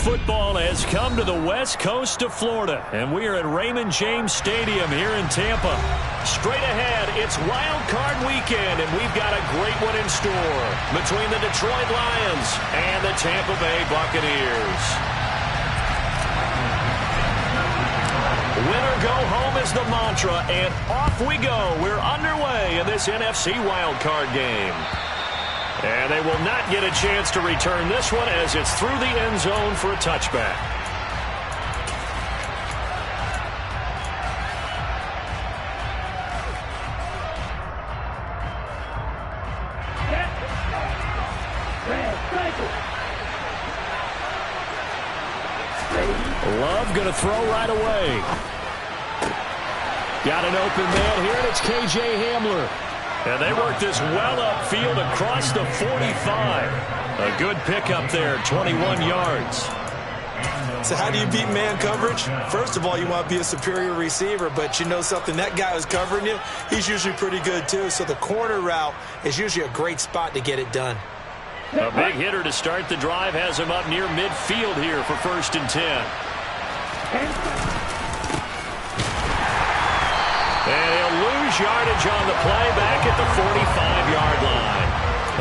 football has come to the west coast of Florida, and we are at Raymond James Stadium here in Tampa. Straight ahead, it's Wildcard weekend, and we've got a great one in store between the Detroit Lions and the Tampa Bay Buccaneers. Winner go home is the mantra, and off we go. We're underway in this NFC Wildcard game. And they will not get a chance to return this one as it's through the end zone for a touchback. Love going to throw right away. Got an open man here, and it's K.J. Hamler. And they work this well upfield across the 45. A good pickup there, 21 yards. So how do you beat man coverage? First of all, you want to be a superior receiver, but you know something, that guy who's covering you, he's usually pretty good too. So the corner route is usually a great spot to get it done. A big hitter to start the drive has him up near midfield here for 1st and 10. And he'll lose yardage on the play back at the 45-yard line.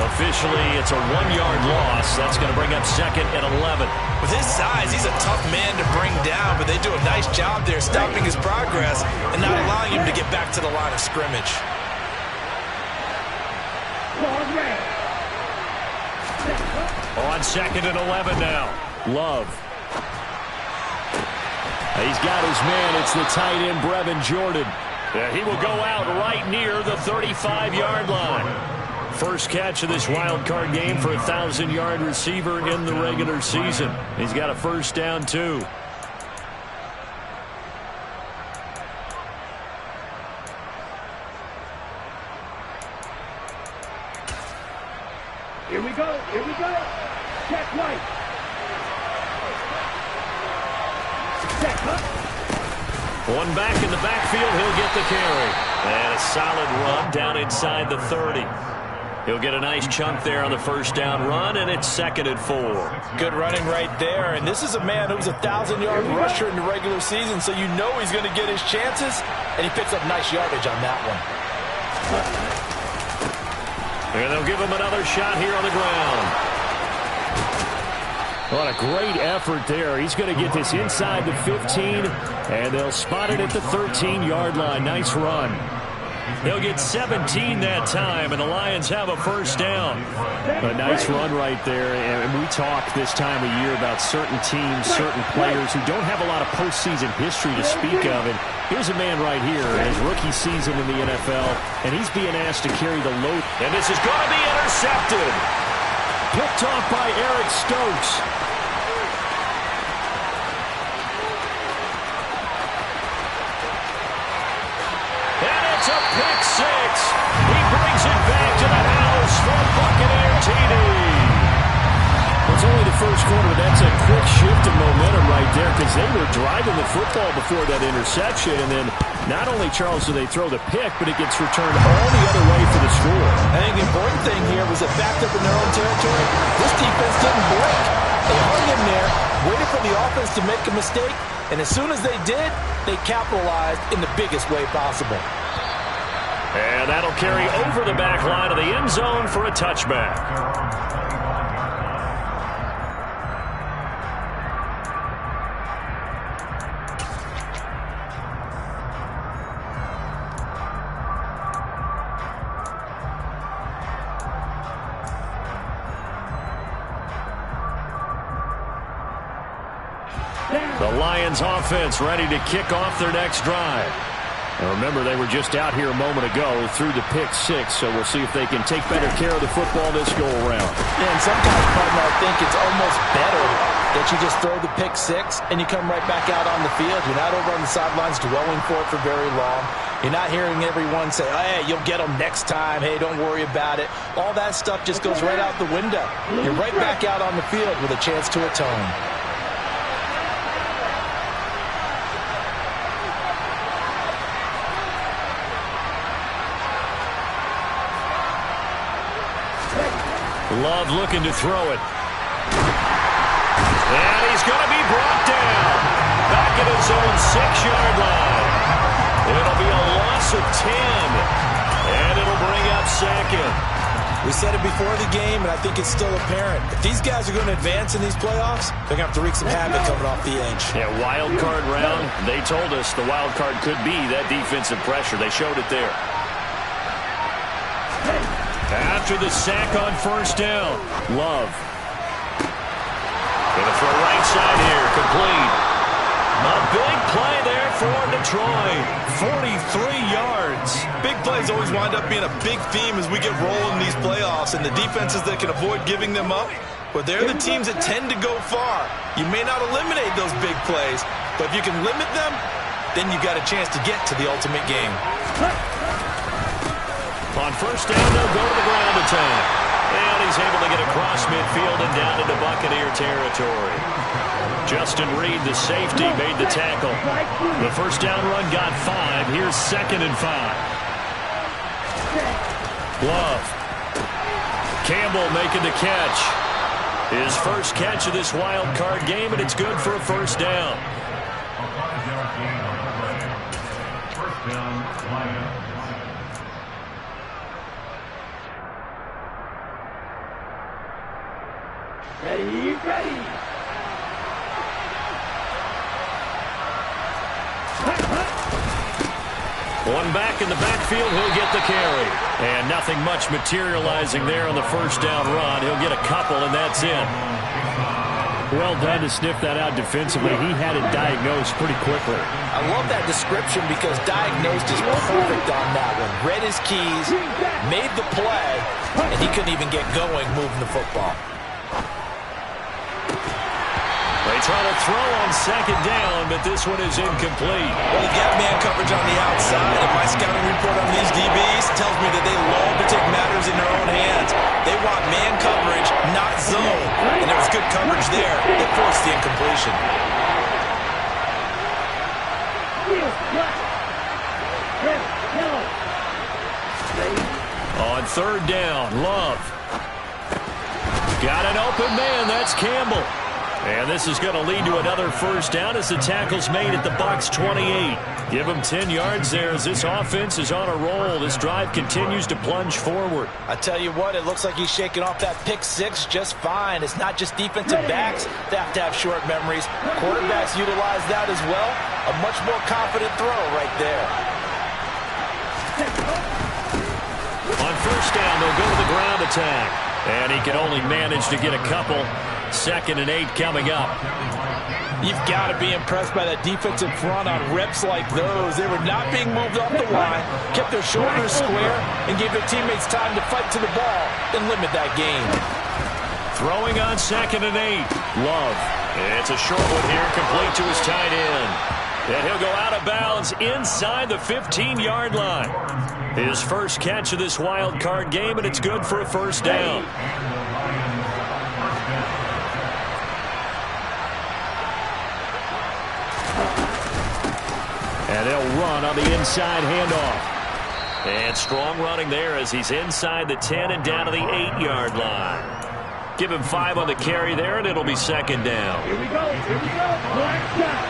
Officially, it's a 1-yard loss. That's going to bring up 2nd and 11. With his size, he's a tough man to bring down, but they do a nice job there stopping his progress and not allowing him to get back to the line of scrimmage. On 2nd and 11 now. Love. He's got his man. It's the tight end, Brevin Jordan. He will go out right near the 35-yard line. First catch of this wild card game for a 1,000-yard receiver in the regular season. He's got a first down, too. Here we go. Here we go. Check right. Check up. One back in the backfield, he'll get the carry. And a solid run down inside the 30. He'll get a nice chunk there on the first down run, and it's 2nd and 4. Good running right there, and this is a man who's a 1,000-yard rusher in the regular season, so you know he's going to get his chances, and he picks up nice yardage on that one. And they'll give him another shot here on the ground. What a great effort there. He's going to get this inside the 15, and they'll spot it at the 13-yard line. Nice run. He'll get 17 that time, and the Lions have a first down. A nice run right there, and we talk this time of year about certain teams, certain players who don't have a lot of postseason history to speak of. And here's a man right here in his rookie season in the NFL, and he's being asked to carry the load. And this is going to be intercepted. Picked off by Eric Stokes. And it's a pick six. He brings it back to the house for Buccaneer TD. It's only the first quarter, but that's a quick shift of momentum right there because they were driving the football before that interception, and then not only, Charles, do they throw the pick, but it gets returned all the other way for the score. I think the important thing here was it backed up in their own territory. This defense didn't blink. They hung in there, waited for the offense to make a mistake, and as soon as they did, they capitalized in the biggest way possible. And that'll carry over the back line of the end zone for a touchback. The Lions offense ready to kick off their next drive. Now remember, they were just out here a moment ago through the pick six, so we'll see if they can take better care of the football this go-around. Yeah, and sometimes, partner, I think it's almost better that you just throw the pick six and you come right back out on the field. You're not over on the sidelines dwelling for it for very long. You're not hearing everyone say, hey, you'll get them next time. Hey, don't worry about it. All that stuff just goes right out the window. You're right back out on the field with a chance to atone. Love looking to throw it. And he's going brought down. Back at his own 6-yard line. It'll be a loss of 10. And it'll bring up second. We said it before the game, and I think it's still apparent. If these guys are going to advance in these playoffs, they're going to have to wreak some havoc coming off the edge. Yeah, wild card round. They told us the wild card could be that defensive pressure. They showed it there. After the sack on first down, Love. Gonna throw right side here, complete. A big play there for Detroit. 43 yards. Big plays always wind up being a big theme as we get rolling in these playoffs, and the defenses that can avoid giving them up, but they're the teams that tend to go far. You may not eliminate those big plays, but if you can limit them, then you got a chance to get to the ultimate game. On first down, they'll go to the ground attack. And he's able to get across midfield and down into Buccaneer territory. Justin Reed, the safety, made the tackle. The first down run got 5. Here's 2nd and 5. Love. Campbell making the catch. His first catch of this wild card game, and it's good for a first down. First down, Lions. Ready, ready. One back in the backfield, he'll get the carry. And nothing much materializing there on the first down run. He'll get a couple, and that's it. Well done to sniff that out defensively. He had it diagnosed pretty quickly. I love that description because diagnosed is perfect on that one. Read his keys, made the play, and he couldn't even get going moving the football. They try to throw on second down, but this one is incomplete. Well, you got man coverage on the outside, and my scouting report on these DBs tells me that they love to take matters in their own hands. They want man coverage, not zone. And there was good coverage there that forced the incompletion. On third down, Love. Got an open man, that's Campbell. And this is going to lead to another first down as the tackle's made at the Bucs 28. Give them 10 yards there as this offense is on a roll. This drive continues to plunge forward. I tell you what, it looks like he's shaking off that pick six just fine. It's not just defensive backs that have to have short memories. Quarterbacks utilize that as well. A much more confident throw right there. On first down, they'll go to the ground attack. And he can only manage to get a couple. 2nd and 8 coming up. You've got to be impressed by that defensive front on reps like those. They were not being moved off the line, kept their shoulders square, and gave their teammates time to fight to the ball and limit that gain. Throwing on 2nd and 8. Love. It's a short one here, complete to his tight end. And he'll go out of bounds inside the 15-yard line. His first catch of this wild card game, and it's good for a first down. And they'll run on the inside handoff. And strong running there as he's inside the 10 and down to the 8-yard line. Give him 5 on the carry there, and it'll be 2nd down. Here we go, here we go. Black shot.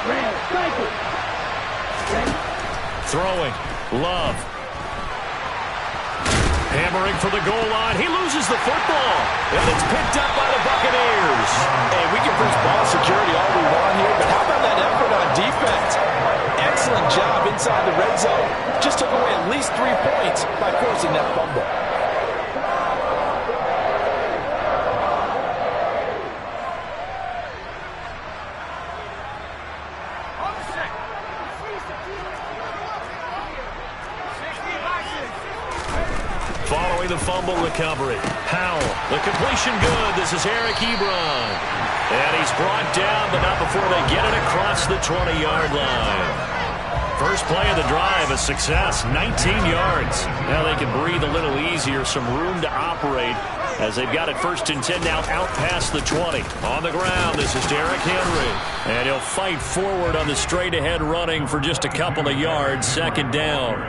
Ram, cycle. Throwing. Love. Hammering for the goal line. He loses the football. And it's picked up by the Buccaneers. Hey, we can push ball security all we want here, but how about that effort on defense? Excellent job inside the red zone. Just took away at least 3 points by forcing that fumble. Following the fumble recovery. Powell. The completion good. This is Eric Ebron. And he's brought down, but not before they get it across the 20-yard line. First play of the drive, a success. 19 yards. Now they can breathe a little easier. Some room to operate as they've got it 1st and 10 now out past the 20. On the ground, this is Derrick Henry. And he'll fight forward on the straight-ahead running for just a couple of yards. 2nd down.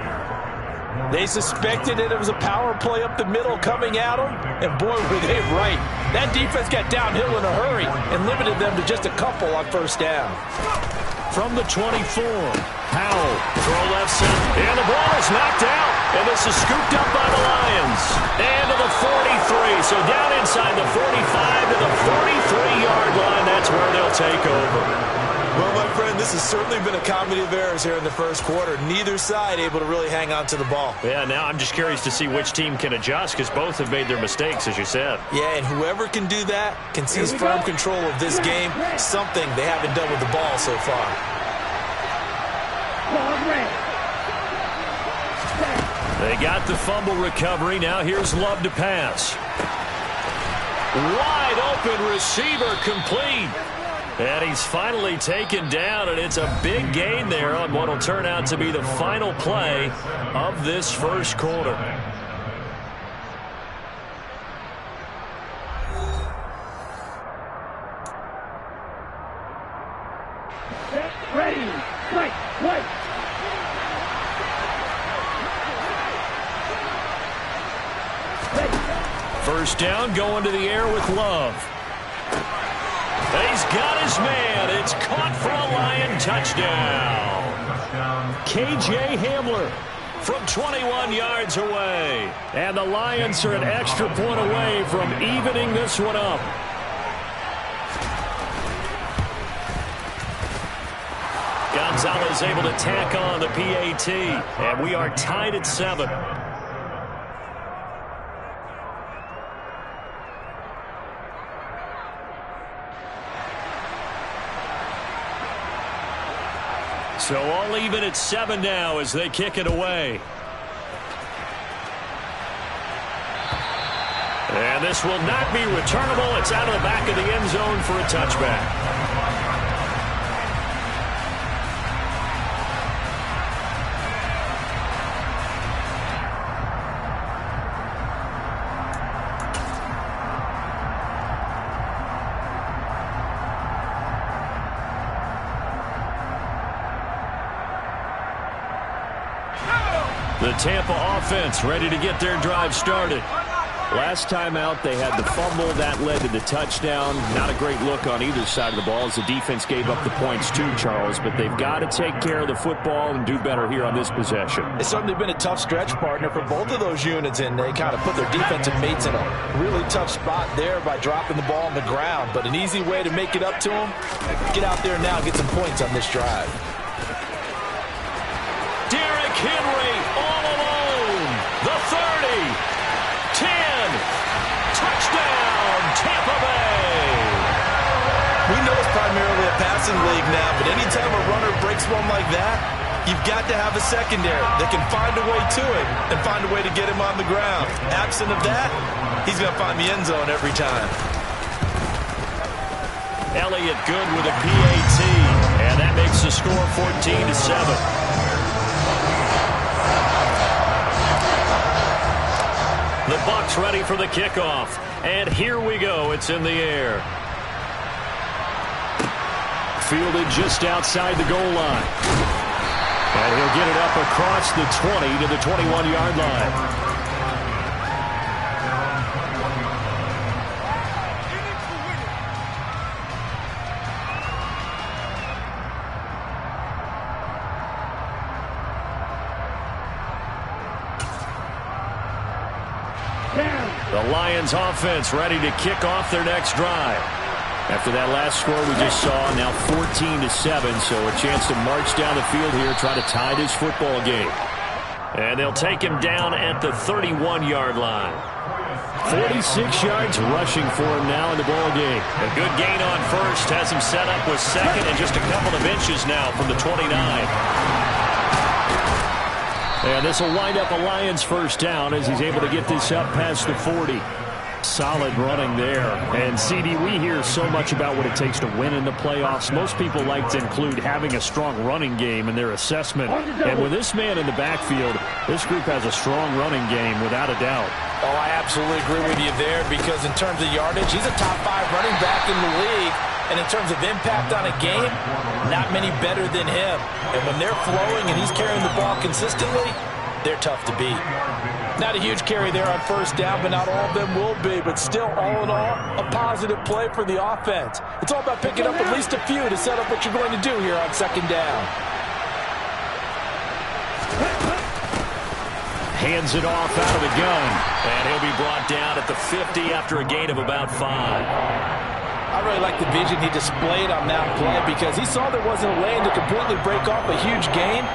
They suspected that it was a power play up the middle coming at them, and boy, were they right. That defense got downhill in a hurry and limited them to just a couple on first down. From the 24, Powell, throw left center, and the ball is knocked out, and this is scooped up by the Lions. And to the 43, so down inside the 45 to the 43-yard line. That's where they'll take over. Well, my friend, this has certainly been a comedy of errors here in the first quarter. Neither side able to really hang on to the ball. Yeah, now I'm just curious to see which team can adjust because both have made their mistakes, as you said. Yeah, and whoever can do that can seize firm control of this game, something they haven't done with the ball so far. They got the fumble recovery. Now here's Love to pass. Wide open receiver complete. And he's finally taken down, and it's a big gain there on what will turn out to be the final play of this first quarter. Set, ready, fight, fight. First down, going to the air with Love. He's got his man. It's caught for a Lion touchdown. K.J. Hamler from 21 yards away. And the Lions are an extra point away from evening this one up. Gonzalez able to tack on the PAT. And we are tied at 7. So all even at 7 now as they kick it away. And this will not be returnable. It's out of the back of the end zone for a touchback. The Tampa offense ready to get their drive started. Last time out, they had the fumble. That led to the touchdown. Not a great look on either side of the ball as the defense gave up the points too, Charles. But they've got to take care of the football and do better here on this possession. It's certainly been a tough stretch, partner, for both of those units, and they kind of put their defensive mates in a really tough spot there by dropping the ball on the ground. But an easy way to make it up to them, get out there now and get some points on this drive. Derrick Henry all alone. The 30. 10. Touchdown, Tampa Bay. We know it's primarily a passing league now, but anytime a runner breaks one like that, you've got to have a secondary that can find a way to it and find a way to get him on the ground. Absent of that, he's going to find the end zone every time. Elliott good with a PAT, and that makes the score 14-7. The Bucs ready for the kickoff. And here we go. It's in the air. Fielded just outside the goal line. And he'll get it up across the 20 to the 21-yard line. The Lions offense ready to kick off their next drive. After that last score we just saw, now 14-7, so a chance to march down the field here, try to tie this football game. And they'll take him down at the 31-yard line. 46 yards rushing for him now in the ball game. A good gain on first, has him set up with second and just a couple of inches now from the 29. And this will wind up a Lions first down as he's able to get this up past the 40. Solid running there. And, CD, we hear so much about what it takes to win in the playoffs. Most people like to include having a strong running game in their assessment. And with this man in the backfield, this group has a strong running game without a doubt. Oh, I absolutely agree with you there because in terms of yardage, he's a top 5 running back in the league. And in terms of impact on a game, not many better than him. And when they're flowing and he's carrying the ball consistently, they're tough to beat. Not a huge carry there on first down, but not all of them will be. But still, all in all, a positive play for the offense. It's all about picking up at least a few to set up what you're going to do here on second down. Hands it off out of the gun. And he'll be brought down at the 50 after a gain of about 5. I really like the vision he displayed on that play because he saw there wasn't a lane to completely break off a huge gain.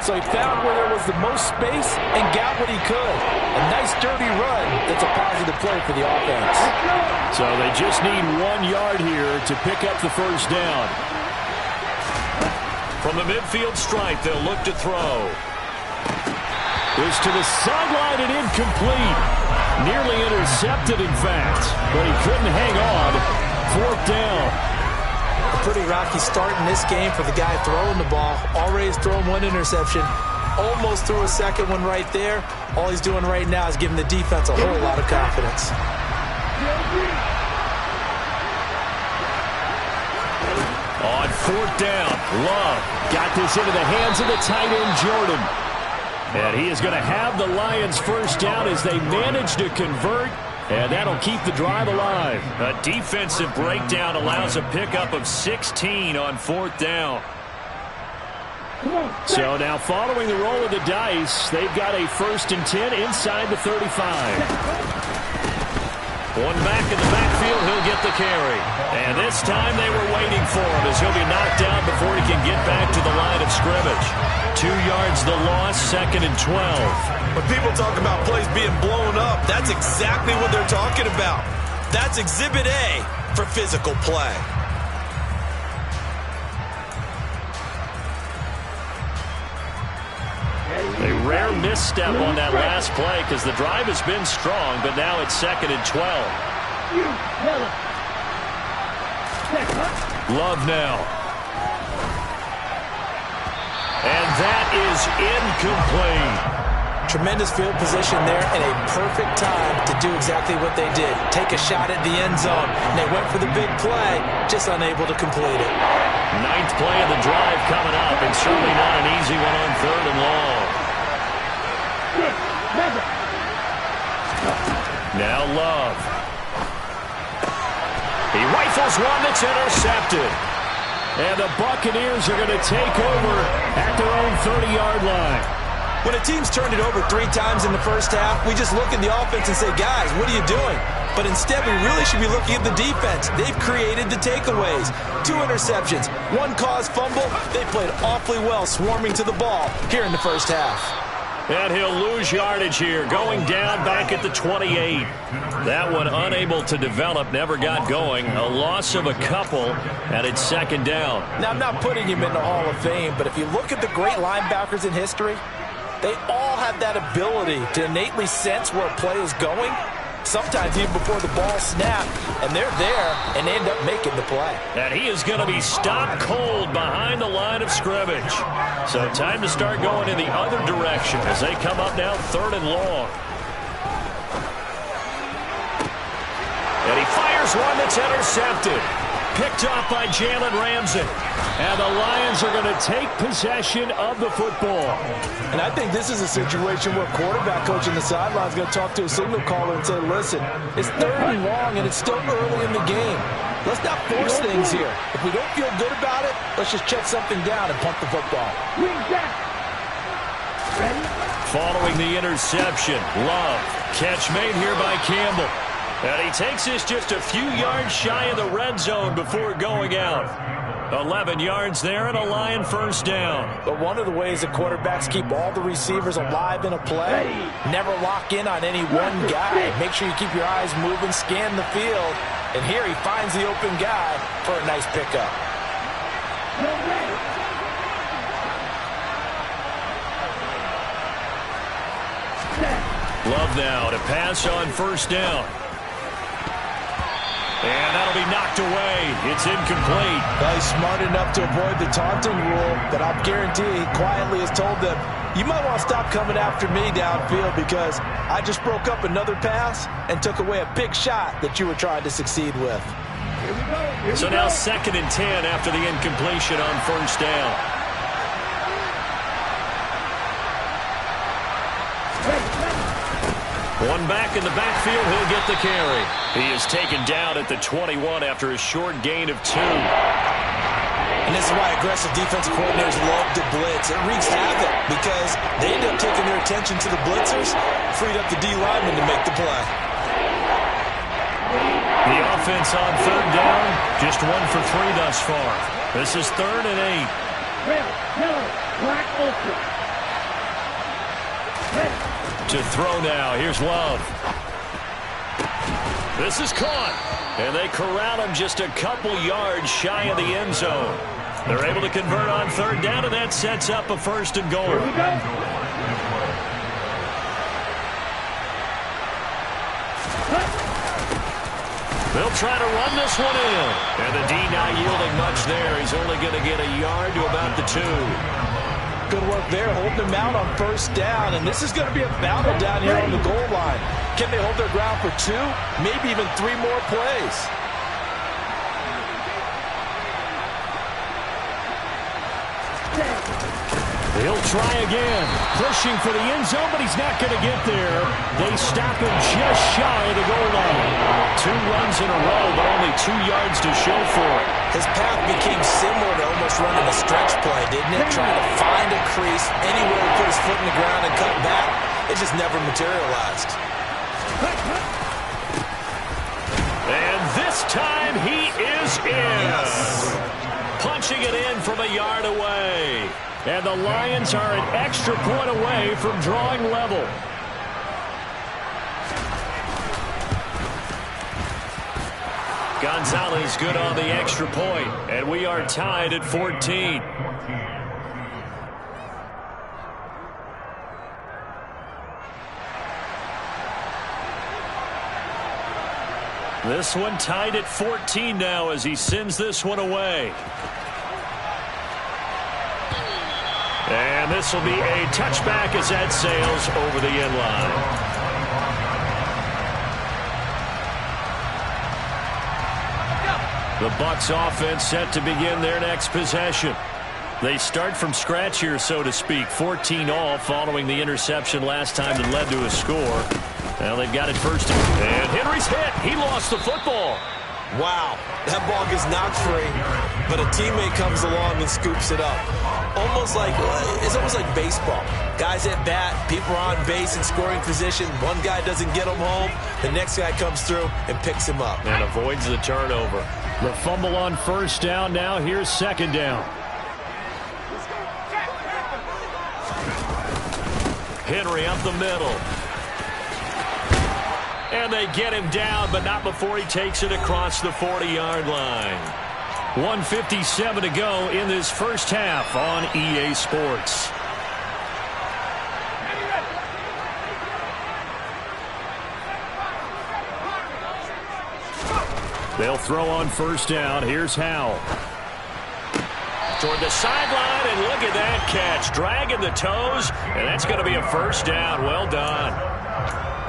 So he found where there was the most space and got what he could. A nice, dirty run that's a positive play for the offense. So they just need 1 yard here to pick up the first down. From the midfield stripe, they'll look to throw. Is to the sideline and incomplete. Nearly intercepted, in fact, but he couldn't hang on. 4th down. A pretty rocky start in this game for the guy throwing the ball. Already has thrown 1 interception. Almost threw a second one right there. All he's doing right now is giving the defense a whole lot of confidence. On 4th down, Love got this into the hands of the tight end, Jordan. And he is going to have the Lions first down as they manage to convert. And that'll keep the drive alive. A defensive breakdown allows a pickup of 16 on 4th down. So now following the roll of the dice, they've got a 1st and 10 inside the 35. One back in the backfield, he'll get the carry. And this time they were waiting for him as he'll be knocked down before he can get back to the line of scrimmage. 2 yards the loss, 2nd and 12. When people talk about plays being blown up, that's exactly what they're talking about. That's Exhibit A for physical play. A rare misstep on that last play because the drive has been strong, but now it's 2nd and 12. Love now. And that is incomplete. Tremendous field position there and a perfect time to do exactly what they did. Take a shot at the end zone. And they went for the big play, just unable to complete it. 9th play of the drive coming up, and certainly not an easy one on 3rd and long. Now Love. He rifles one that's intercepted. And the Buccaneers are going to take over at their own 30-yard line. When a team's turned it over 3 times in the first half, we just look at the offense and say, guys, what are you doing? But instead, we really should be looking at the defense. They've created the takeaways. 2 interceptions, 1 caused fumble. They played awfully well swarming to the ball here in the first half. And he'll lose yardage here, going down back at the 28. That one unable to develop, never got going. A loss of a couple, and it's 2nd down. Now, I'm not putting him in the Hall of Fame, but if you look at the great linebackers in history, they all have that ability to innately sense where a play is going, sometimes even before the ball snaps, and they're there and they end up making the play. And he is going to be stopped cold behind the line of scrimmage. So time to start going in the other direction as they come up now 3rd and long. And he fires one that's intercepted. Picked off by Jalen Ramsey. And the Lions are going to take possession of the football. And I think this is a situation where quarterback coach in the sideline is going to talk to a signal caller and say, listen, it's 3rd and long and it's still early in the game. Let's not force things here. If we don't feel good about it, let's just check something down and punt the football. Following the interception, Love. Catch made here by Campbell. And he takes this just a few yards shy of the red zone before going out. 11 yards there and a Lion first down. But one of the ways that quarterbacks keep all the receivers alive in a play, never lock in on any one guy. Make sure you keep your eyes moving, scan the field. And here he finds the open guy for a nice pickup. Love now to pass on first down. And that'll be knocked away. It's incomplete. Well, he's smart enough to avoid the taunting rule, but I'm guaranteed he quietly has told them, you might want to stop coming after me downfield because I just broke up another pass and took away a big shot that you were trying to succeed with. So now 2nd and 10 after the incompletion on first down. One back in the backfield. He'll get the carry. He is taken down at the 21 after a short gain of 2. And this is why aggressive defensive coordinators love to blitz. It wreaks havoc because they end up taking their attention to the blitzers, freed up the D lineman to make the play. The offense on third down, just 1 for 3 thus far. This is 3rd and 8. Red, yellow, black, ultra. Red. To throw now. Here's Love. This is caught. And they corral him just a couple yards shy of the end zone. They're able to convert on third down, and that sets up a 1st and goal. Here we go. They'll try to run this one in. And the D not yielding much there. He's only going to get a yard to about the 2. Good work there, holding them out on 1st down. And this is going to be a battle down here on the goal line. Can they hold their ground for 2? Maybe even 3 more plays. He'll try again. Pushing for the end zone, but he's not going to get there. They stop him just shy of the goal line. 2 runs in a row, but only 2 yards to show for it. His path became similar to almost running a stretch play, didn't it? Trying to find a crease, anywhere to put his foot in the ground and cut back. It just never materialized. And this time he is in. Yes. Punching it in from a yard away. And the Lions are an extra point away from drawing level. Gonzalez good on the extra point, and we are tied at 14. This one tied at 14 now as he sends this one away. And this will be a touchback as that sails over the end line. The Bucs offense set to begin their next possession. They start from scratch here, so to speak. 14 all following the interception last time that led to a score. Now they've got it first. And Henry's hit. He lost the football. Wow, that ball gets knocked free, but a teammate comes along and scoops it up. It's almost like baseball. Guys at bat, people are on base in scoring position. One guy doesn't get him home. The next guy comes through and picks him up. And avoids the turnover. The fumble on 1st down. Now here's 2nd down. Henry up the middle. And they get him down, but not before he takes it across the 40-yard line. 1:57 to go in this first half on EA Sports. They'll throw on 1st down. Here's Howell. Toward the sideline, and look at that catch. Dragging the toes, and that's going to be a 1st down. Well done.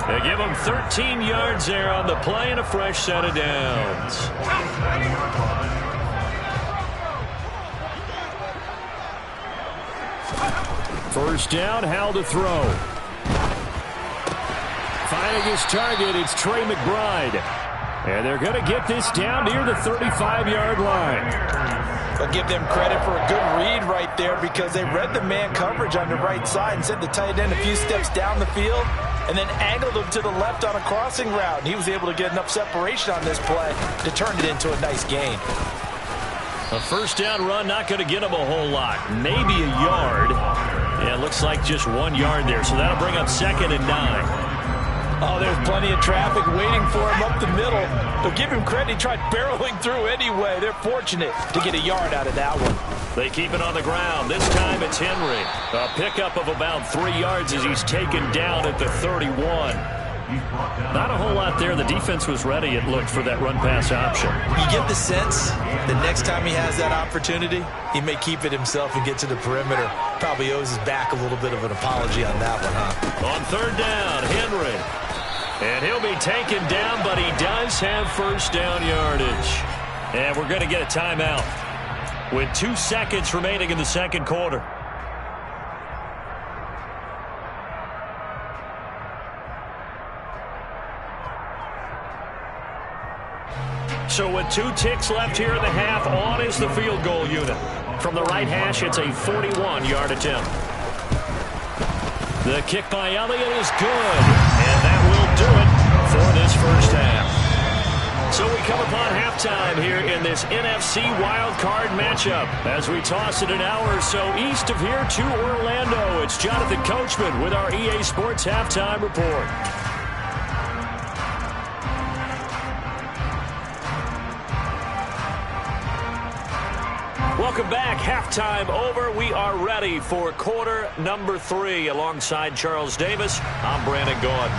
They give him 13 yards there on the play and a fresh set of downs. First down, Howell to throw. Finding his target, it's Trey McBride. And they're going to get this down near the 35-yard line. I'll give them credit for a good read right there because they read the man coverage on the right side and sent the tight end a few steps down the field and then angled him to the left on a crossing route. And he was able to get enough separation on this play to turn it into a nice gain. A 1st down run, not going to get him a whole lot. Maybe a yard. Yeah, it looks like just 1 yard there. So that'll bring up 2nd and 9. Oh, there's plenty of traffic waiting for him up the middle. But give him credit, he tried barreling through anyway. They're fortunate to get a yard out of that one. They keep it on the ground. This time it's Henry. A pickup of about 3 yards as he's taken down at the 31. Not a whole lot there. The defense was ready, it looked, for that run-pass option. You get the sense the next time he has that opportunity, he may keep it himself and get to the perimeter. Probably owes his back a little bit of an apology on that one, huh? On 3rd down, Henry. And he'll be taken down, but he does have 1st down yardage. And we're going to get a timeout with 2 seconds remaining in the 2nd quarter. So with 2 ticks left here in the half, on is the field goal unit. From the right hash, it's a 41-yard attempt. The kick by Elliott is good, and that will do it for this first half. So we come upon halftime here in this NFC Wildcard matchup. As we toss it an hour or so east of here to Orlando, it's Jonathan Coachman with our EA Sports Halftime Report. Welcome back. Halftime over. We are ready for quarter number 3. Alongside Charles Davis, I'm Brandon Gaudin.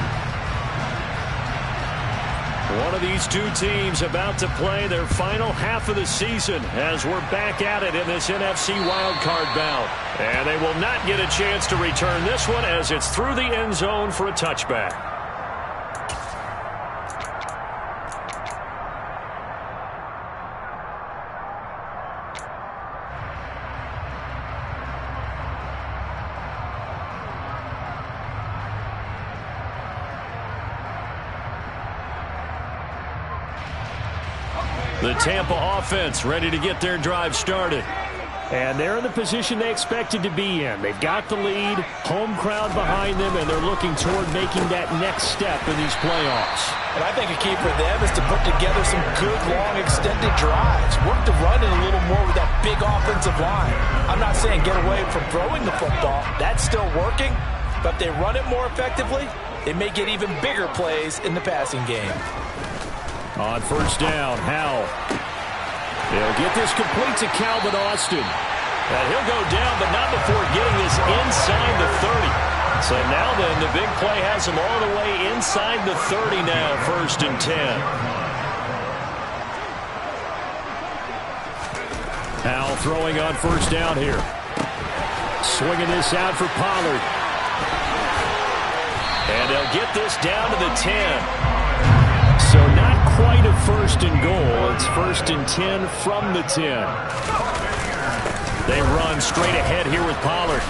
One of these two teams about to play their final half of the season as we're back at it in this NFC wildcard bout. And they will not get a chance to return this one as it's through the end zone for a touchback. The Tampa offense ready to get their drive started. And they're in the position they expected to be in. They've got the lead, home crowd behind them, and they're looking toward making that next step in these playoffs. And I think a key for them is to put together some good, long, extended drives. Work the run in a little more with that big offensive line. I'm not saying get away from throwing the football. That's still working. But if they run it more effectively, they may get even bigger plays in the passing game. On first down, Howell. They'll get this complete to Calvin Austin. And he'll go down, but not before getting this inside the 30. So now then, the big play has him all the way inside the 30 now, 1st and 10. Howell throwing on first down here. Swinging this out for Pollard. And they'll get this down to the 10. So not quite a 1st and goal. It's 1st and 10 from the 10. They run straight ahead here with Pollard.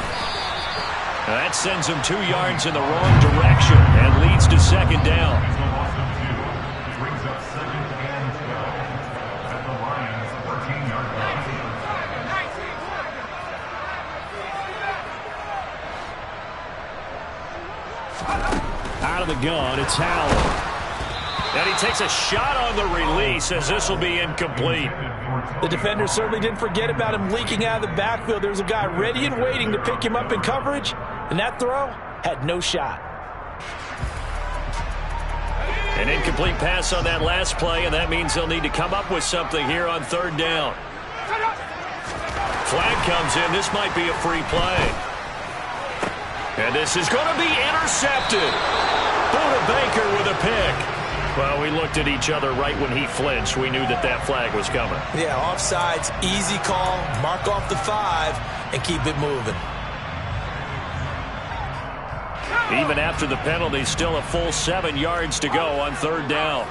Now that sends them 2 yards in the wrong direction and leads to 2nd down. Out of the gun, it's Howell. And he takes a shot on the release as this will be incomplete. The defender certainly didn't forget about him leaking out of the backfield. There's a guy ready and waiting to pick him up in coverage, and that throw had no shot. An incomplete pass on that last play, and that means they'll need to come up with something here on 3rd down. Flag comes in. This might be a free play. And this is going to be intercepted. Buda Baker with a pick. Well, we looked at each other right when he flinched. We knew that that flag was coming. Yeah, offsides, easy call, mark off the 5, and keep it moving. Even after the penalty, still a full 7 yards to go on 3rd down.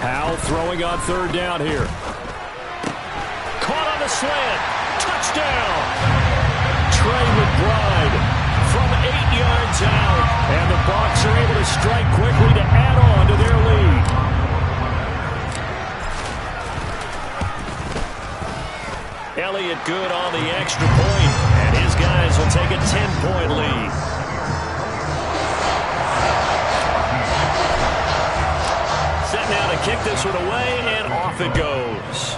Howell throwing on 3rd down here. Caught on the slant. Touchdown. Trey McBride. From 8 yards out, and the Bucs are able to strike quickly to add on to their lead. Elliott good on the extra point, and his guys will take a 10-point lead. Set now to kick this one away, and off it goes.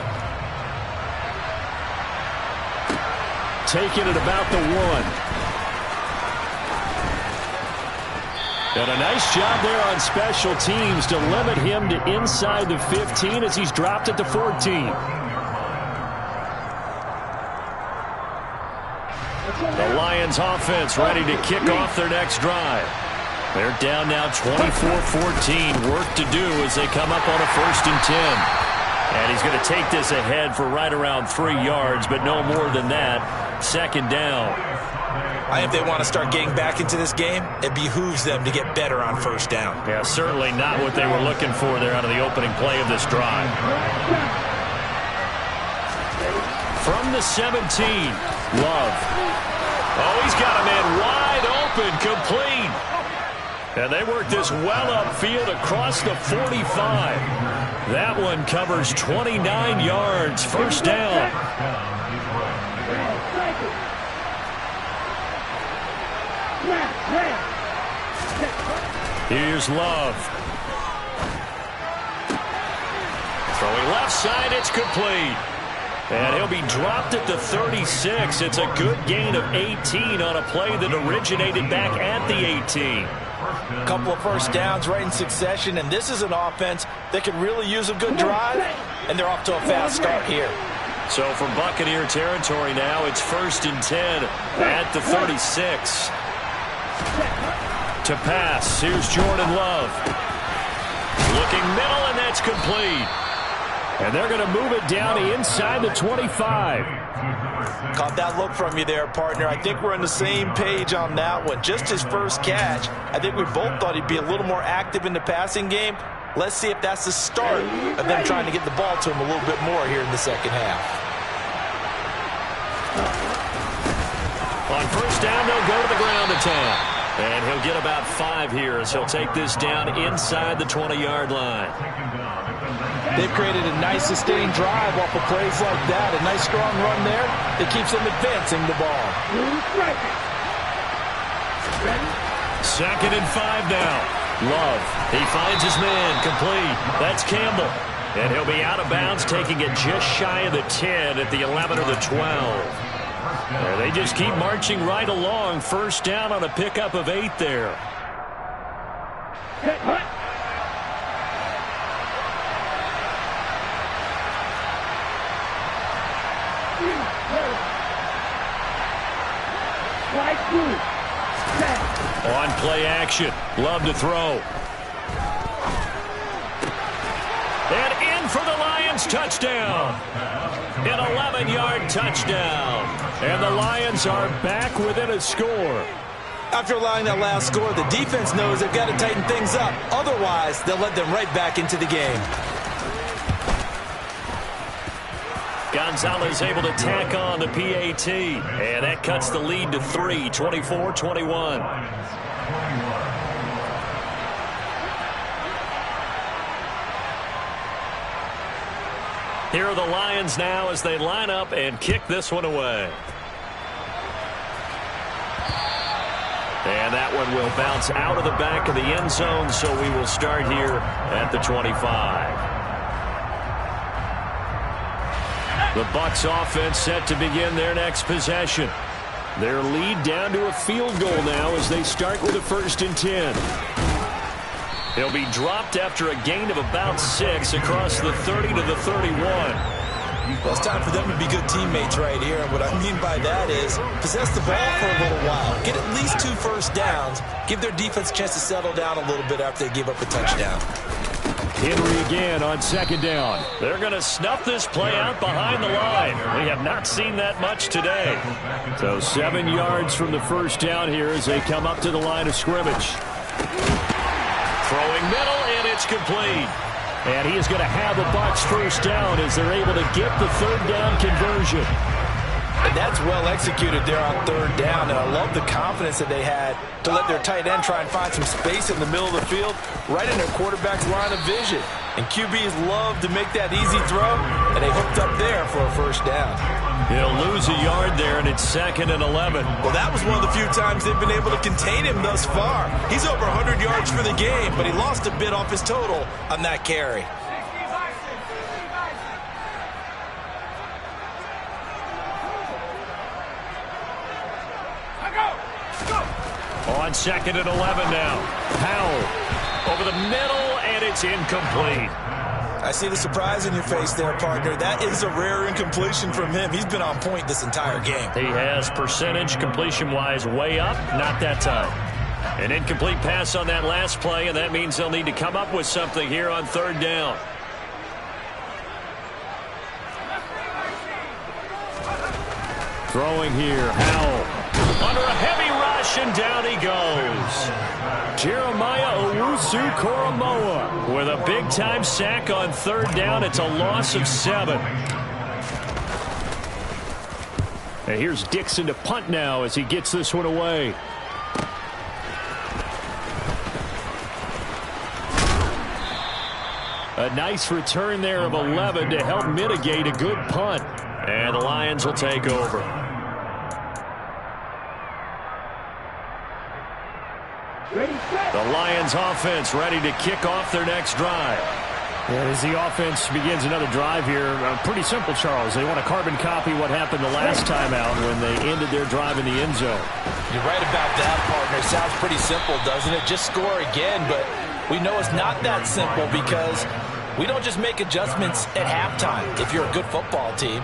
Taking it about the 1. And a nice job there on special teams to limit him to inside the 15 as he's dropped at the 14. The Lions offense ready to kick off their next drive. They're down now 24-14. Work to do as they come up on a 1st and 10. And he's going to take this ahead for right around 3 yards, but no more than that. 2nd down. If they want to start getting back into this game, it behooves them to get better on 1st down. Yeah, certainly not what they were looking for there out of the opening play of this drive. From the 17, Love. Oh, he's got a man wide open, complete. And they work this well upfield across the 45. That one covers 29 yards. First down. Here's Love. Throwing left side, it's complete. And he'll be dropped at the 36. It's a good gain of 18 on a play that originated back at the 18. A couple of first downs right in succession, and this is an offense that could really use a good drive, and they're off to a fast start here. So for Buccaneer territory now, it's 1st and 10 at the 36. To pass, here's Jordan Love. Looking middle, and that's complete. And they're going to move it down inside the 25. Caught that look from you there, partner. I think we're on the same page on that one. Just his first catch. I think we both thought he'd be a little more active in the passing game. Let's see if that's the start of them trying to get the ball to him a little bit more here in the second half. On first down, they'll go to the ground attack. And he'll get about 5 here as he'll take this down inside the 20-yard line. They've created a nice sustained drive off of plays like that. A nice strong run there that keeps them advancing the ball. 2nd and 5 now. Love, he finds his man, complete. That's Campbell. And he'll be out of bounds, taking it just shy of the 10 at the 11 or the 12. And they just keep marching right along. First down on a pickup of 8 there. On play action. Love to throw. And in for the Lions touchdown. An 11-yard touchdown. And the Lions are back within a score. After allowing that last score, the defense knows they've got to tighten things up. Otherwise, they'll let them right back into the game. Gonzalez able to tack on the PAT. And that cuts the lead to 3, 24-21. Here are the Lions now as they line up and kick this one away. And that one will bounce out of the back of the end zone, so we will start here at the 25. The Bucs offense set to begin their next possession. Their lead down to a field goal now as they start with a 1st and 10. He'll be dropped after a gain of about 6 across the 30 to the 31. Well, it's time for them to be good teammates right here. And what I mean by that is possess the ball for a little while. Get at least 2 first downs. Give their defense a chance to settle down a little bit after they give up a touchdown. Henry again on 2nd down. They're going to snuff this play out behind the line. We have not seen that much today. So 7 yards from the first down here as they come up to the line of scrimmage. Throwing middle, and it's complete. And he is going to have a Bucs first down as they're able to get the 3rd down conversion. And that's well executed there on 3rd down. And I love the confidence that they had to let their tight end try and find some space in the middle of the field, right in their quarterback's line of vision. And QBs love to make that easy throw, and they hooked up there for a first down. He'll lose a yard there, and it's 2nd and 11. Well, that was one of the few times they've been able to contain him thus far. He's over 100 yards for the game, but he lost a bit off his total on that carry. On 2nd and 11 now. Powell over the middle, and it's incomplete. I see the surprise in your face there, partner. That is a rare incompletion from him. He's been on point this entire game. He has percentage completion-wise way up, not that time. An incomplete pass on that last play, and that means they'll need to come up with something here on 3rd down. Throwing here, Howell. Under a heavy rush, and down he goes. Jeremiah Owusu-Koramoah with a big-time sack on 3rd down. It's a loss of 7. And here's Dixon to punt now as he gets this one away. A nice return there of 11 to help mitigate a good punt. And the Lions will take over. The Lions offense ready to kick off their next drive. And as the offense begins another drive here, pretty simple, Charles. They want to carbon copy what happened the last time out when they ended their drive in the end zone. You're right about that, partner. Sounds pretty simple, doesn't it? Just score again, but we know it's not that simple because we don't just make adjustments at halftime. If you're a good football team,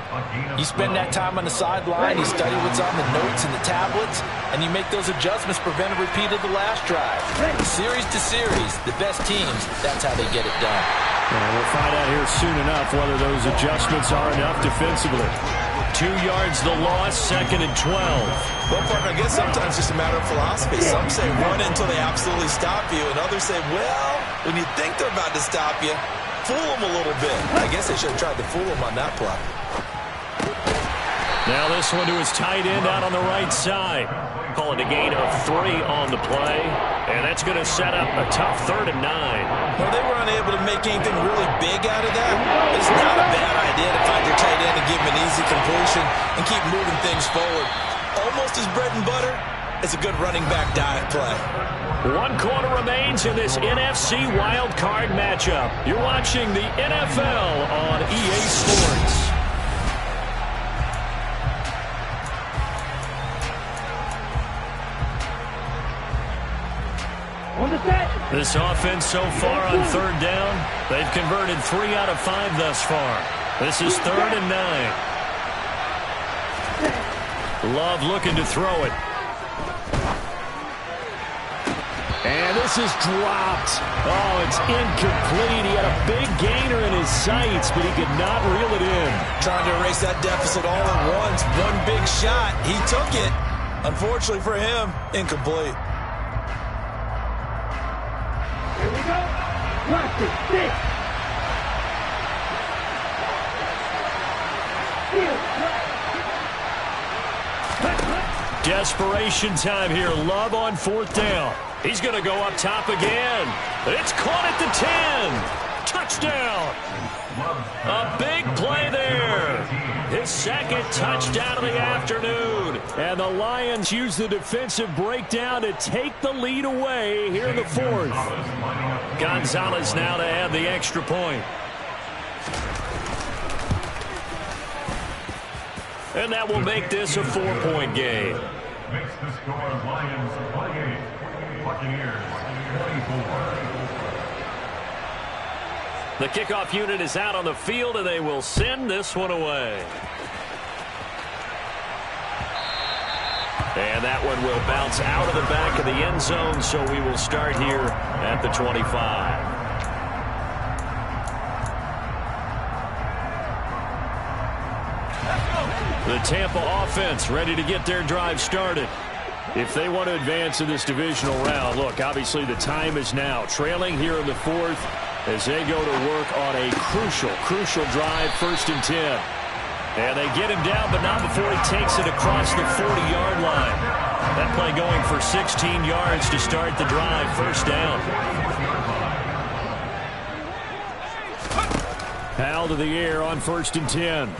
you spend that time on the sideline, you study what's on the notes and the tablets, and you make those adjustments, prevent a repeat of the last drive. Series to series, the best teams, that's how they get it done. And we'll find out here soon enough whether those adjustments are enough defensively. 2 yards the loss, 2nd and 12. Well, partner, I guess sometimes it's just a matter of philosophy. Some say run until they absolutely stop you, and others say, well, when you think they're about to stop you, fool them a little bit. I guess they should have tried to fool them on that play. Now this one to his tight end out on the right side. Call it a gain of 3 on the play. And that's going to set up a tough 3rd and 9. Well, they were unable to make anything really big out of that. It's not a bad idea to find your tight end and give him an easy completion and keep moving things forward. Almost as bread and butter as a good running back dive play. 1 quarter remains in this NFC Wildcard matchup. You're watching the NFL on EA Sports. This offense so far on 3rd down, they've converted 3 out of 5 thus far. This is 3rd and 9. Love looking to throw it. And this is dropped. Oh, it's incomplete. He had a big gainer in his sights, but he could not reel it in. Trying to erase that deficit all at once. One big shot. He took it. Unfortunately for him, incomplete. Here we go. Watch it. Stick. Desperation time here. Love on 4th down. He's going to go up top again. It's caught at the 10. Touchdown. A big play there. His 2nd touchdown of the afternoon. And the Lions use the defensive breakdown to take the lead away here in the 4th. Gonzalez now to add the extra point. And that will make this a 4-point game. Makes the score Lions 28, Buccaneers 24. The kickoff unit is out on the field, and they will send this one away. And that one will bounce out of the back of the end zone, so we will start here at the 25. The Tampa offense ready to get their drive started. If they want to advance in this divisional round, look, obviously the time is now. Trailing here in the 4th as they go to work on a crucial drive, 1st and 10. And they get him down, but not before he takes it across the 40-yard line. That play going for 16 yards to start the drive, 1st down. Howell to the air on 1st and 10.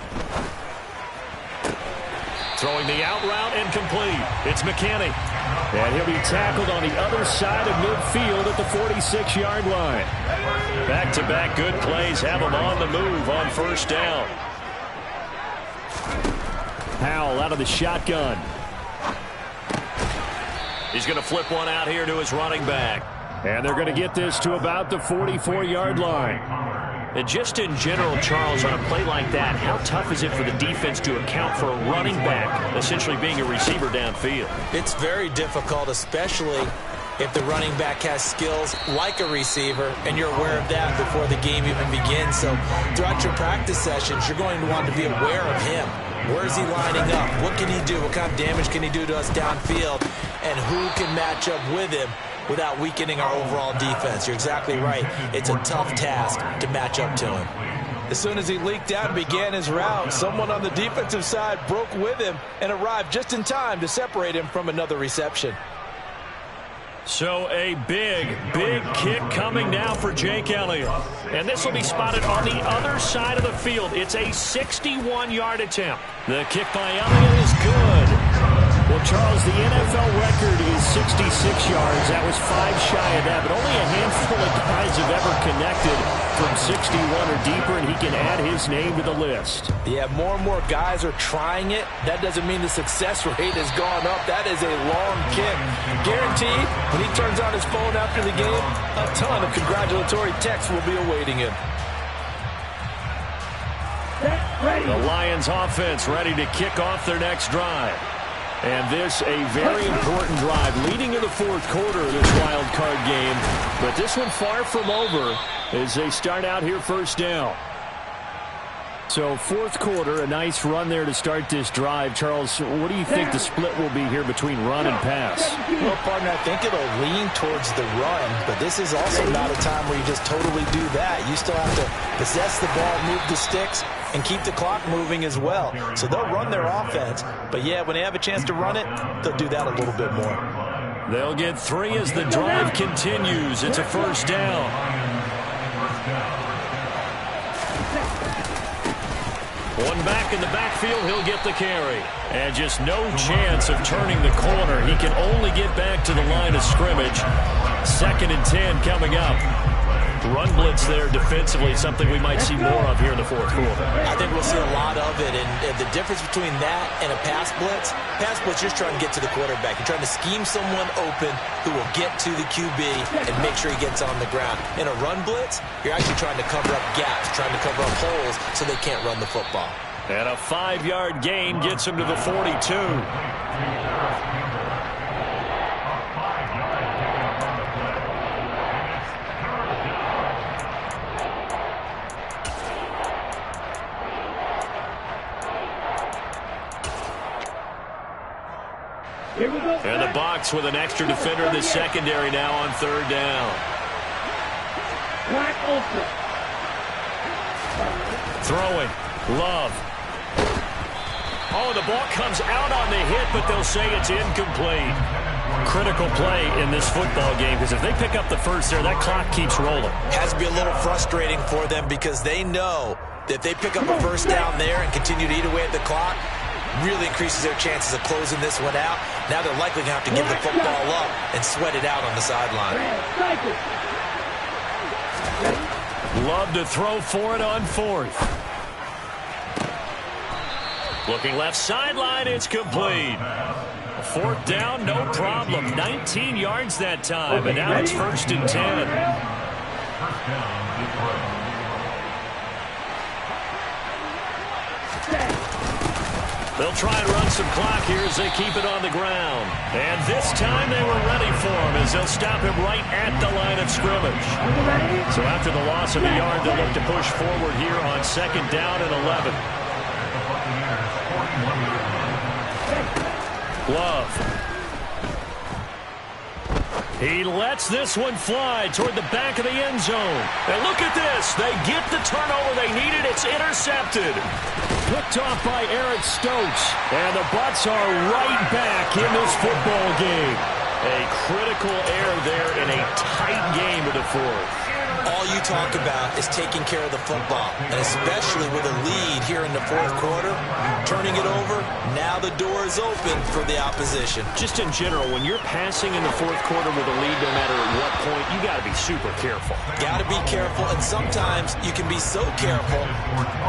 Throwing the out route and complete. It's McKinney. And he'll be tackled on the other side of midfield at the 46-yard line. Back-to-back good plays have him on the move on 1st down. Howell out of the shotgun. He's going to flip one out here to his running back. And they're going to get this to about the 44-yard line. And just in general, Charles, on a play like that, how tough is it for the defense to account for a running back essentially being a receiver downfield? It's very difficult, especially if the running back has skills like a receiver, and you're aware of that before the game even begins. So throughout your practice sessions, you're going to want to be aware of him. Where is he lining up? What can he do? What kind of damage can he do to us downfield? And who can match up with him without weakening our overall defense? You're exactly right. It's a tough task to match up to him. As soon as he leaked out and began his route, someone on the defensive side broke with him and arrived just in time to separate him from another reception. So a big kick coming now for Jake Elliott. And this will be spotted on the other side of the field. It's a 61-yard attempt. The kick by Elliott is good. Well, Charles, the NFL record is 66 yards. That was 5 shy of that, but only a handful of guys have ever connected from 61 or deeper, and he can add his name to the list. Yeah, more and more guys are trying it. That doesn't mean the success rate has gone up. That is a long kick. Guaranteed, when he turns on his phone after the game, a ton of congratulatory texts will be awaiting him. The Lions offense ready to kick off their next drive. And this a very important drive leading in the fourth quarter of this wild card game. But this one far from over as they start out here first down. So fourth quarter, a nice run there to start this drive. Charles, what do you think the split will be here between run and pass? Well, partner, I think it'll lean towards the run, but this is also not a time where you just totally do that. You still have to possess the ball, move the sticks, and keep the clock moving as well. So they'll run their offense, but yeah, when they have a chance to run it, they'll do that a little bit more. They'll get 3 as the drive continues. It's a first down. One back in the backfield, he'll get the carry. And just no chance of turning the corner. He can only get back to the line of scrimmage. 2nd and 10 coming up. Run blitz there defensively, something we might see more of here in the fourth quarter. I think we'll see a lot of it, and the difference between that and a pass blitz, you're just trying to get to the quarterback. You're trying to scheme someone open who will get to the QB and make sure he gets on the ground. In a run blitz, you're actually trying to cover up gaps, trying to cover up holes so they can't run the football. And a 5-yard gain gets him to the 42. And the Bucs with an extra defender in the secondary now on 3rd down. Throwing. Love. Oh, the ball comes out on the hit, but they'll say it's incomplete. Critical play in this football game, because if they pick up the first there, that clock keeps rolling. Has to be a little frustrating for them because they know that if they pick up a first down there and continue to eat away at the clock, really increases their chances of closing this one out. Now they're likely going to have to give the football up and sweat it out on the sideline. Love to throw for it on 4th. Looking left sideline, it's complete. 4th down, no problem. 19 yards that time, and now it's 1st and 10. They'll try and run some clock here as they keep it on the ground. And this time they were ready for him as they'll stop him right at the line of scrimmage. So after the loss of a yard, they'll look to push forward here on 2nd down and 11. Love. He lets this one fly toward the back of the end zone. And look at this. They get the turnover they needed. It's intercepted. Picked off by Eric Stokes. And the Bucs are right back in this football game. A critical error there in a tight game of the 4th. All you talk about is taking care of the football, and especially with a lead here in the 4th quarter, turning it over, now the door is open for the opposition. Just in general, when you're passing in the 4th quarter with a lead, no matter at what point, you got to be super careful. Got to be careful, and sometimes you can be so careful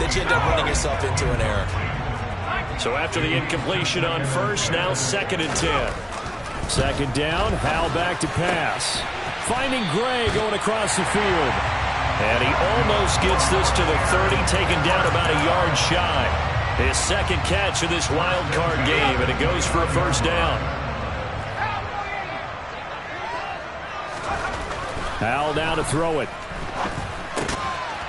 that you end up running yourself into an error. So after the incompletion on 1st, now 2nd and 10. 2nd down, Howell back to pass. Finding Gray going across the field. And he almost gets this to the 30, taken down about a yard shy. His 2nd catch of this wild card game, and it goes for a 1st down. Howell now to throw it.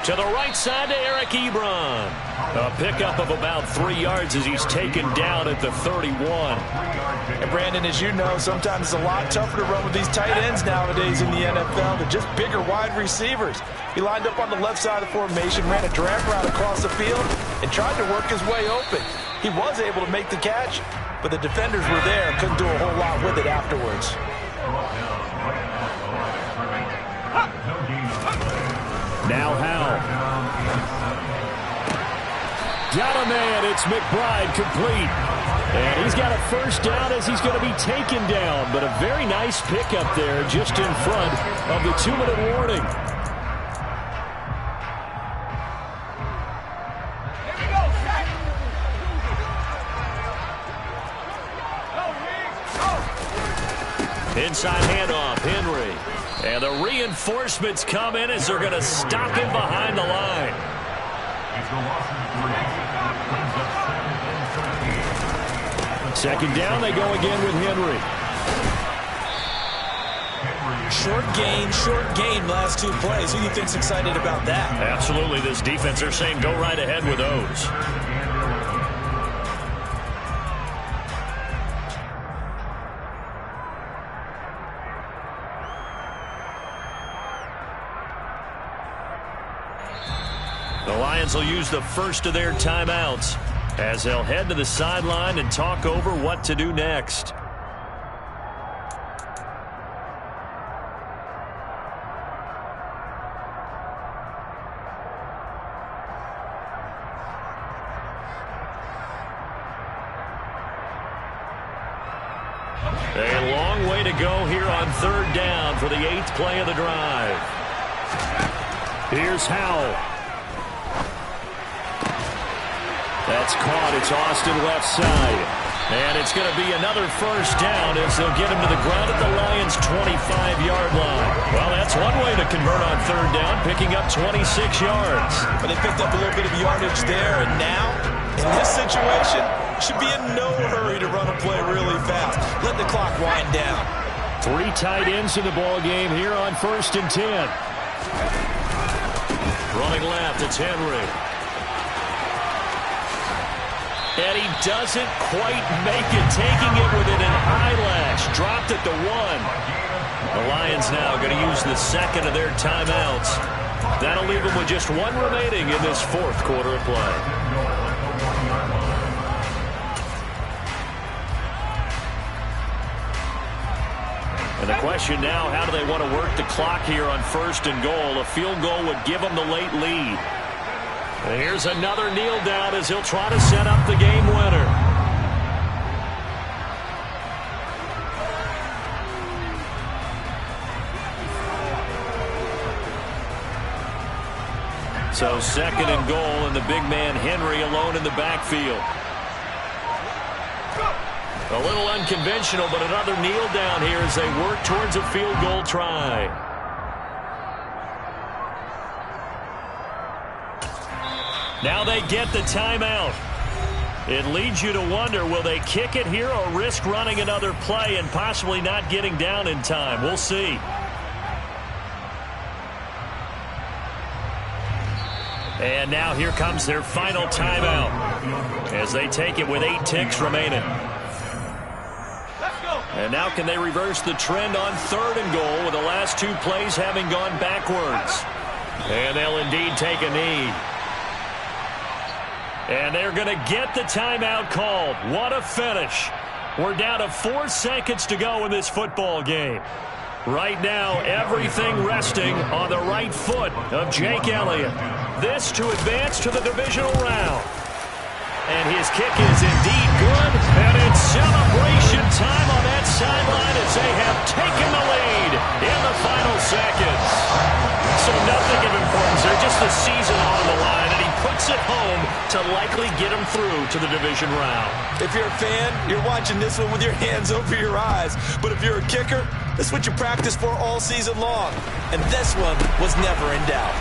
To the right side to Eric Ebron. A pickup of about 3 yards as he's taken down at the 31. And Brandon, as you know, sometimes it's a lot tougher to run with these tight ends nowadays in the NFL. They're just bigger wide receivers. He lined up on the left side of the formation, ran a drag route across the field, and tried to work his way open. He was able to make the catch, but the defenders were there, couldn't do a whole lot with it afterwards. Now Howe. Got a man. It's McBride complete. And he's got a first down as he's going to be taken down. But a very nice pickup there just in front of the 2-minute warning. Inside handoff, Henry. And the reinforcements come in as they're going to stop him behind the line. Second down, they go again with Henry. Short gain last two plays. Who do you think's excited about that? Absolutely. This defense, they're saying go right ahead with those. The Lions will use the first of their timeouts as they'll head to the sideline and talk over what to do next. A long way to go here on third down for the 8th play of the drive. Here's Howell. That's caught. It's Austin left side. And it's going to be another first down as they'll get him to the ground at the Lions' 25-yard line. Well, that's one way to convert on third down, picking up 26 yards. But they picked up a little bit of yardage there, and now, in this situation, should be in no hurry to run a play really fast. Let the clock wind down. 3 tight ends in the ball game here on 1st and 10. Running left, it's Henry. And he doesn't quite make it, taking it within an eyelash. Dropped at the 1. The Lions now going to use the second of their timeouts. That'll leave them with just 1 remaining in this 4th quarter of play. And the question now, how do they want to work the clock here on 1st and goal? A field goal would give them the late lead. And here's another kneel down as he'll try to set up the game winner. So 2nd and goal, and the big man Henry alone in the backfield. A little unconventional, but another kneel down here as they work towards a field goal try. Now they get the timeout. It leads you to wonder, will they kick it here or risk running another play and possibly not getting down in time? We'll see. And now here comes their final timeout as they take it with 8 ticks remaining. And now can they reverse the trend on 3rd and goal with the last 2 plays having gone backwards? And they'll indeed take a knee. And they're going to get the timeout called. What a finish. We're down to 4 seconds to go in this football game. Right now, everything resting on the right foot of Jake Elliott. This to advance to the divisional round. And his kick is indeed good. And it's celebration time on that sideline as they have taken the lead in the final seconds. So nothing of importance there, just the season on the line. And he puts it home to likely get him through to the division round. If you're a fan, you're watching this one with your hands over your eyes. But if you're a kicker, this is what you practice for all season long. And this one was never in doubt.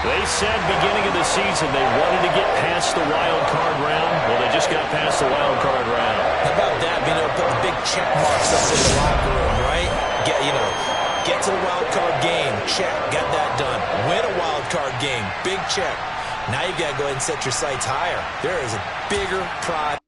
They said beginning of the season they wanted to get past the wild card round. Well, they just got past the wild card round. How about that? Being able to put the big check marks up in the locker room, right? Get to the wild card game. Check. Got that done. Win a wild card game. Big check. Now you got to go ahead and set your sights higher. There is a bigger prize.